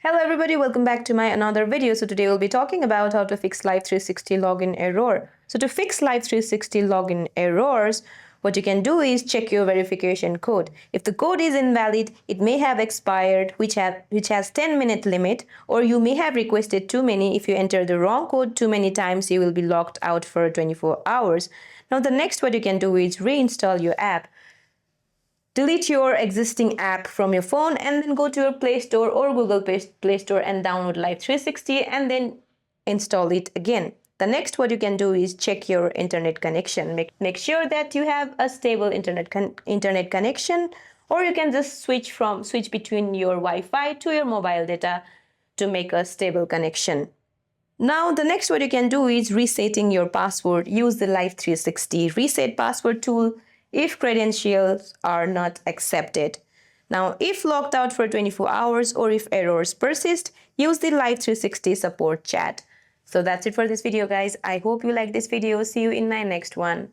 Hello everybody, welcome back to my another video. So today we'll be talking about how to fix Life360 login error. So to fix Life360 login errors, what you can do is check your verification code. If the code is invalid, it may have expired, which has 10-minute limit, or you may have requested too many. If you enter the wrong code too many times, you will be locked out for 24 hours. Now the next what you can do is reinstall your app. Delete your existing app from your phone and then go to your Play Store or Google Play Store and download Life360 and then install it again. The next what you can do is check your internet connection. Make sure that you have a stable internet connection, or you can just switch between your Wi-Fi to your mobile data to make a stable connection. Now the next what you can do is resetting your password. Use the Life360 reset password tool if credentials are not accepted. Now, if locked out for 24 hours or if errors persist, use the Life360 support chat. So that's it for this video, guys. I hope you like this video. See you in my next one.